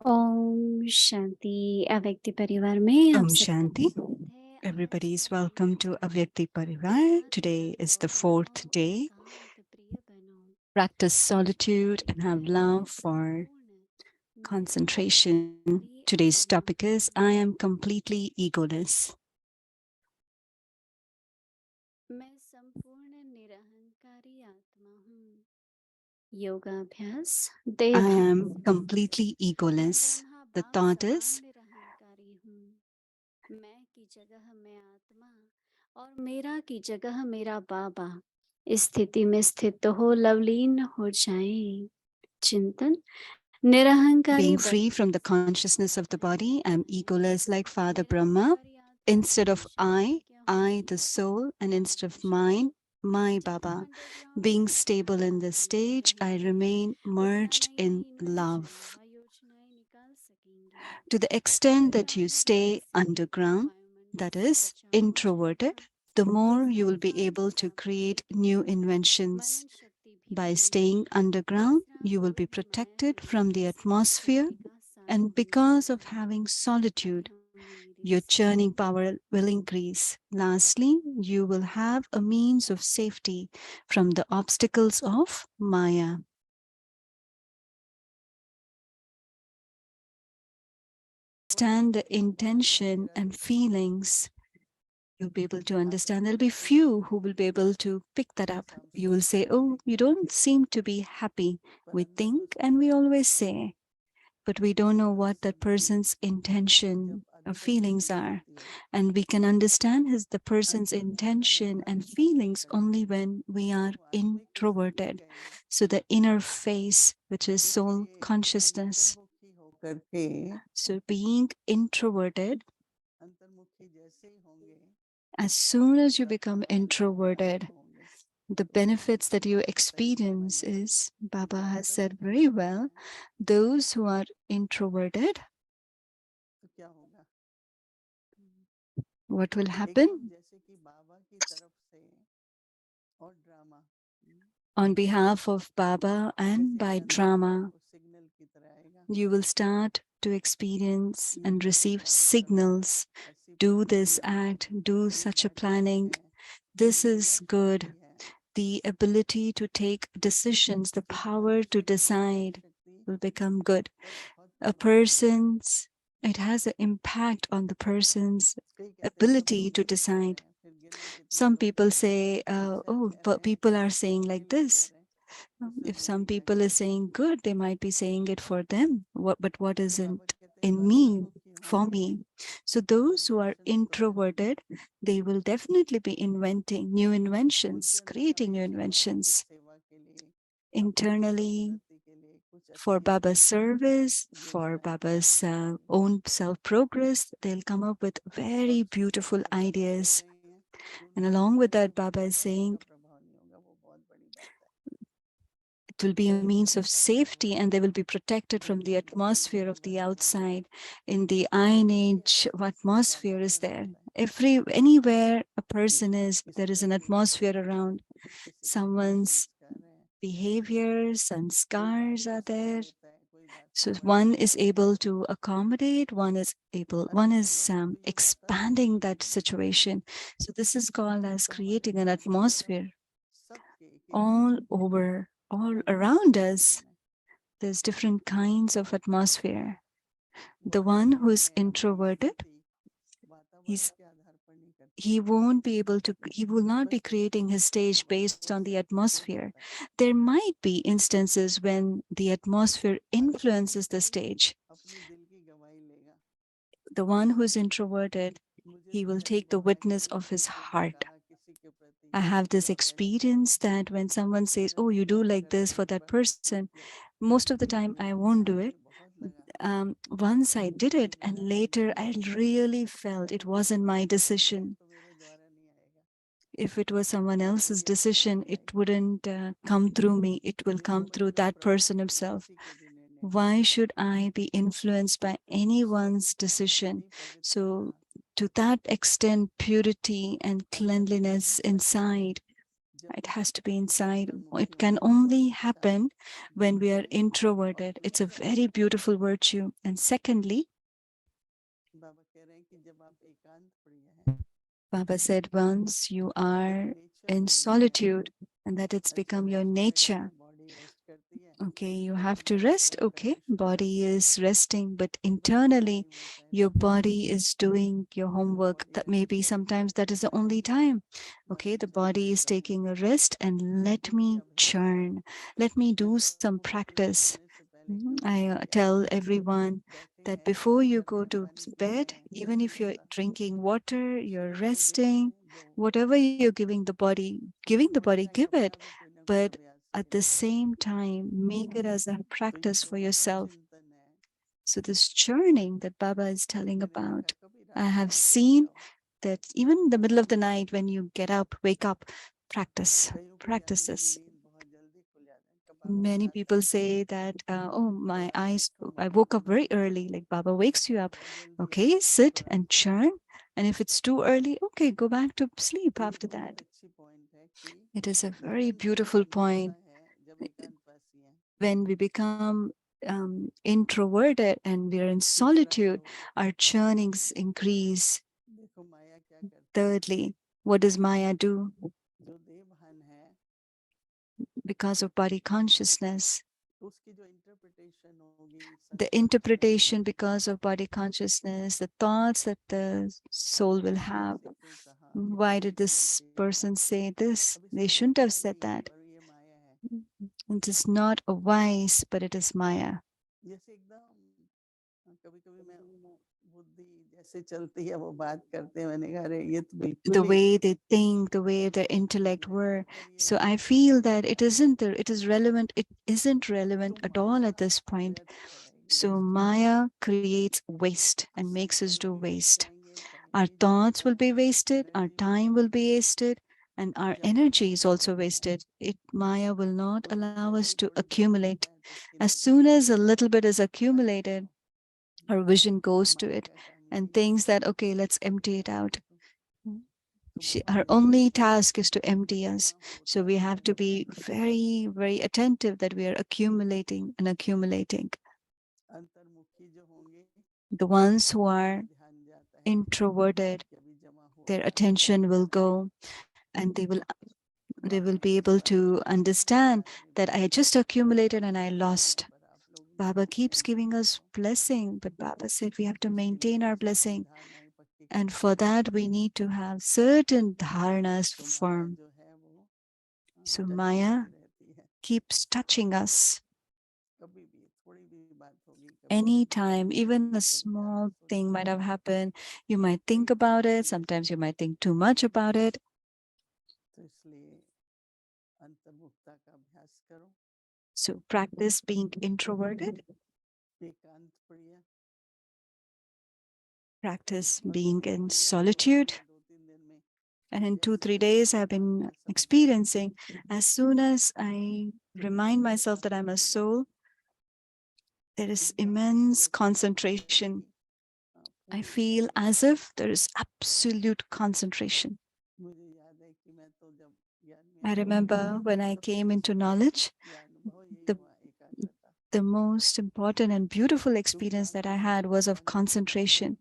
ओम शांति अव्यक्ति परिवार में आप Om सब Shanti. Everybody is welcome to Avyakti Parivar. Today is the 4th day. Practice solitude and have love for concentration. Today's topic is I am completely egoless. मैं संपूर्ण निरहंकारी आत्मा हूँ योगाभ्यास I am completely egoless. The thought is निरहंकारी हूँ मैं की जगह मैं आत्मा और मेरा की जगह मेरा बाबा इस स्थिति में स्थित हो लवलीन हो जाए चिंतन निरहंकारी being free from the consciousness of the body. I am egoless like Father Brahma. Instead of I, the soul, and instead of mine, my Baba. Being stable in this stage, I remain merged in love. To the extent that you stay underground, that is, introverted, the more you will be able to create new inventions. By staying underground, you will be protected from the atmosphere, and because of having solitude, your churning power will increase. Lastly, you will have a means of safety from the obstacles of Maya. Understand the intention and feelings. You'll be able to understand. There'll be few who will be able to pick that up. You will say, oh, you don't seem to be happy. We think and we always say, but we don't know what that person's intention or feelings are. And we can understand the person's intention and feelings only when we are introverted. So the inner face, which is soul consciousness. So being introverted, as soon as you become introverted, the benefits that you experience is, Baba has said very well, those who are introverted, what will happen? On behalf of Baba and by drama, you will start to experience and receive signals. Do this act, do such a planning. This is good. The ability to take decisions, the power to decide will become good. It has an impact on the person's ability to decide. Some people say, oh, but people are saying like this. If some people are saying good, they might be saying it for them. But what isn't in me, for me? So those who are introverted, they will definitely be inventing new inventions, creating new inventions internally for Baba's service, for Baba's own self-progress. They'll come up with very beautiful ideas. And along with that, Baba is saying, it will be a means of safety and they will be protected from the atmosphere of the outside. In the Iron Age, atmosphere is there? Anywhere a person is, there is an atmosphere around. Someone's behaviors and scars are there. So one is able to accommodate, one is expanding that situation. So this is called as creating an atmosphere all over, all around us. There's different kinds of atmosphere. The one who is introverted, he will not be creating his stage based on the atmosphere. There might be instances when the atmosphere influences the stage. The one who is introverted, he will take the witness of his heart. I have this experience that when someone says, oh, you do like this for that person, most of the time I won't do it. Once I did it, and later I really felt it wasn't my decision. If it was someone else's decision, it wouldn't come through me. It will come through that person himself. Why should I be influenced by anyone's decision? So to that extent, purity and cleanliness inside It has to be inside. It can only happen when we are introverted. It's a very beautiful virtue. And secondly, Baba said once you are in solitude and that it's become your nature. Okay, you have to rest. Okay, body is resting, but internally, your body is doing your homework. That maybe sometimes that is the only time. Okay, the body is taking a rest and let me churn. Let me do some practice. I tell everyone that before you go to bed, even if you're drinking water, you're resting, whatever you're giving the body, give it. But at the same time, make it as a practice for yourself. So, this churning that Baba is telling about, I have seen that even in the middle of the night when you get up, wake up, practice this. Many people say that, oh, my eyes, I woke up very early, like Baba wakes you up. Okay, sit and churn. And if it's too early, okay, go back to sleep after that. It is a very beautiful point. When we become introverted and we are in solitude, our churnings increase. Thirdly, what does Maya do? Because of body consciousness, the interpretation because of body consciousness, the thoughts that the soul will have. Why did this person say this? They shouldn't have said that. It is not a vice, but it is Maya. The way they think, the way their intellect were. So I feel that it isn't there, it is relevant, it isn't relevant at all at this point. So Maya creates waste and makes us do waste. Our thoughts will be wasted, our time will be wasted, and our energy is also wasted. Maya will not allow us to accumulate. As soon as a little bit is accumulated, our vision goes to it and thinks that, okay, let's empty it out. Her only task is to empty us. So we have to be very, very attentive that we are accumulating and accumulating. The ones who are introverted, their attention will go and they will be able to understand that I just accumulated and I lost. Baba keeps giving us blessing, but Baba said we have to maintain our blessing. And for that, we need to have certain dharnas firm. So Maya keeps touching us. Anytime, even a small thing might have happened. You might think about it. Sometimes you might think too much about it. So practice being introverted, practice being in solitude. And in 2, 3 days, I've been experiencing as soon as I remind myself that I'm a soul, there is immense concentration. I feel as if there is absolute concentration. I remember when I came into knowledge, the the most important and beautiful experience that I had was of concentration.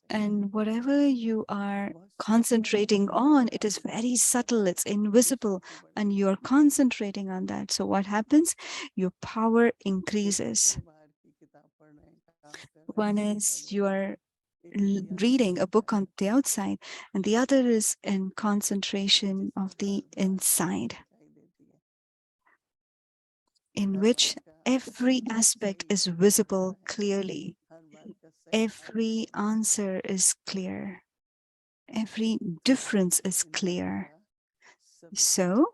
And whatever you are concentrating on, it is very subtle, it's invisible, and you're concentrating on that. So, what happens? Your power increases. One is you are reading a book on the outside, and the other is in concentration of the inside, in which every aspect is visible clearly. Every answer is clear. Every difference is clear. So,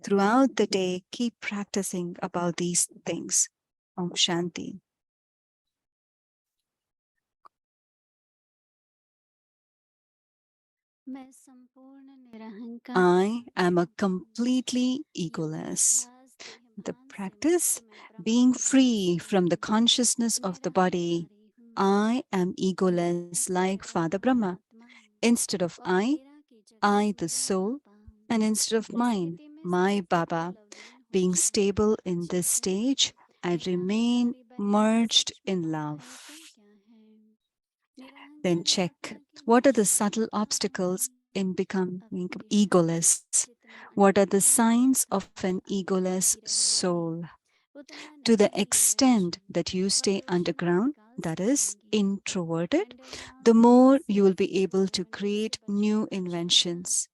throughout the day, keep practicing about these things. Om Shanti. मैं संपूर्ण निरहंकार I am a completely egoless. The practice, being free from the consciousness of the body. I am egoless like Father Brahma. Instead of I, the soul, And instead of इस mine, स्थिति में my स्थित हो Baba, Lovleen हो being जाए। stable in this ठीक है, stage, I मेरा remain अहंकारी बने ये merged सच में in तो है love. तो क्या है? Then निरहंकार check आत्मा की what are the निशानी subtle क्या obstacles है? in becoming अविद्या। egoless. जितना What are the अहंकार signs of अर्थात an egoless अविद्या रहेगी, soul? उतना To the नहीं extent क्रियाशील that you व stay योजना underground, विकास that is, करेंगी। introverted, मंडलियां the more कैसे you will be able to विचारणीय से create new बचेगा चेला? inventions.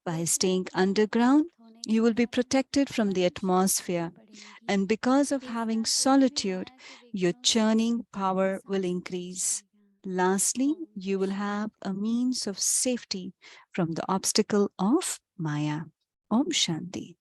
By staying बुद्धियां क्या underground, व्यर्थ होने you will be तथा protected from the मनुष्य करनी atmosphere, पड़ेंगी। and because of having तीसरा कोई भी solitude, माया के your विघ्नों से churning power will आसानी से increase. बचेगा। Lastly, Om you will have a Shanti. means of safety from the obstacle of Maya. Om Shanti.